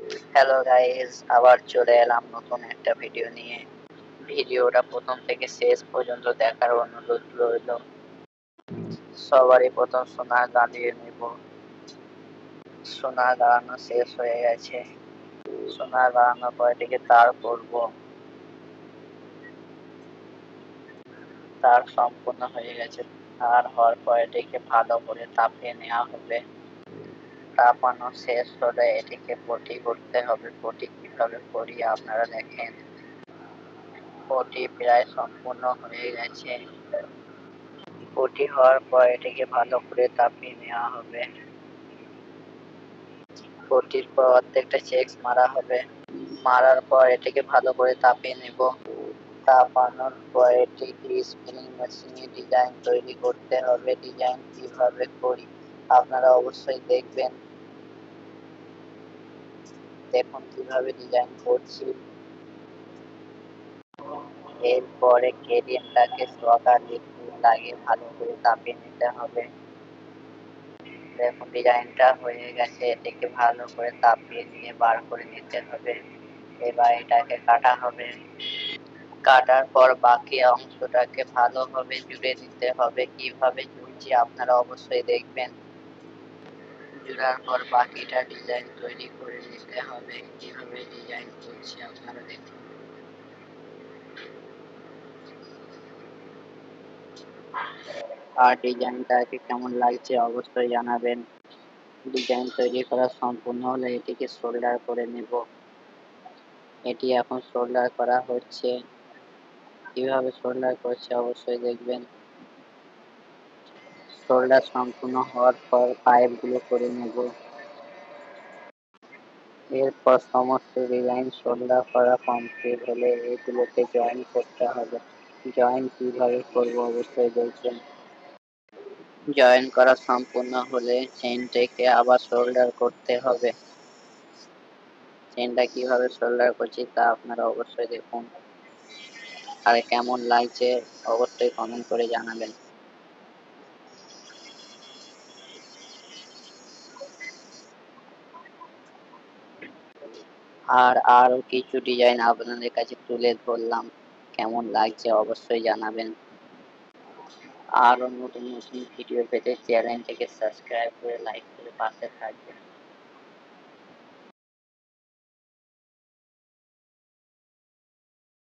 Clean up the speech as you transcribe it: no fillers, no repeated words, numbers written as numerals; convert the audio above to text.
Hello guys, আবার চলে এলাম নতুন একটা ভিডিও নিয়ে। ভিডিওটা প্রথম থেকে শেষ পর্যন্ত দেখার অনুরোধ রইল। সবারই প্রথম সোনা গাঁদিয়ে নেব। সোনা গাড়ানো শেষ হয়ে গেছে। সোনা গাড়ানোর পর এটিকে তার করব। তার সম্পূর্ণ হয়ে গেছে। তার হওয়ার পর এটিকে ভালো করে তাপিয়ে নেওয়া হবে। তাপানো শেষ হলে এটিকে পটি করতে হবে। পটি কিভাবে করি আপনারা দেখেন। পটি প্রায় সম্পূর্ণ হয়ে গেছে। পটি হওয়ার পর এটিকে ভালো করে তাপিয়ে নেওয়া হবে। পটির পর অর্ধেকটা চেক্স মারা হবে। মারার পর এটিকে ভালো করে তাপিয়ে নেব। তাপানোর পর এটিকে স্পিনিং মেশিনে ডিজাইন তৈরি করতে হবে। ডিজাইন কিভাবে করি আপনারা অবশ্যই দেখবেন। দেখুন কিভাবে ডিজাইন করছি। এরপরে কেডিএমটাকে সকার লিকুইড লাগিয়ে ভালো করে তাপিয়ে নিতে হবে। দেখুন ডিজাইনটা হয়ে গেছে। এটিকে ভালো করে তাপিয়ে নিয়ে বার করে নিতে হবে। এবার এটাকে কাটা হবে। কাটার পর বাকি অংশটাকে ভালোভাবে জুড়ে দিতে হবে। কিভাবে জুড়ছি আপনারা অবশ্যই দেখবেন। জোড়ার পর বাকিটা ডিজাইন তৈরি করে নিতে হবে। কিভাবে ডিজাইন করছি আপনারা দেখুন। আর ডিজাইনটাকে কেমন লাগছে অবশ্যই জানাবেন। ডিজাইন তৈরি করা সম্পূর্ণ হলে এটিকে সোল্ডার করে নেব। এটি এখন সোল্ডার করা হচ্ছে। কিভাবে সোল্ডার করছে অবশ্যই দেখবেন। সোল্ডার সম্পূর্ণ হওয়ার পর পাইপগুলো করে নেব। এরপর সমস্ত ডিজাইন সোল্ডার করা কমপ্লিট হলে এগুলোকে জয়েন করতে হবে। জয়েন কিভাবে করব অবশ্যই দেখবেন। জয়েন করা সম্পূর্ণ হলে চেনটাকে আবার সোল্ডার করতে হবে। চেনটা কিভাবে সোল্ডার করছি তা আপনারা অবশ্যই দেখুন। আর কেমন লাগছে অবশ্যই কমেন্ট করে জানাবেন। আর আরো কিছু ডিজাইন আপনাদের কাছে তুলে ধরলাম। কেমন লাগছে অবশ্যই জানাবেন। আরো নতুন নতুন ভিডিও পেতে চ্যানেলটিকে সাবস্ক্রাইব করে লাইক করে পাশে থাকবেন।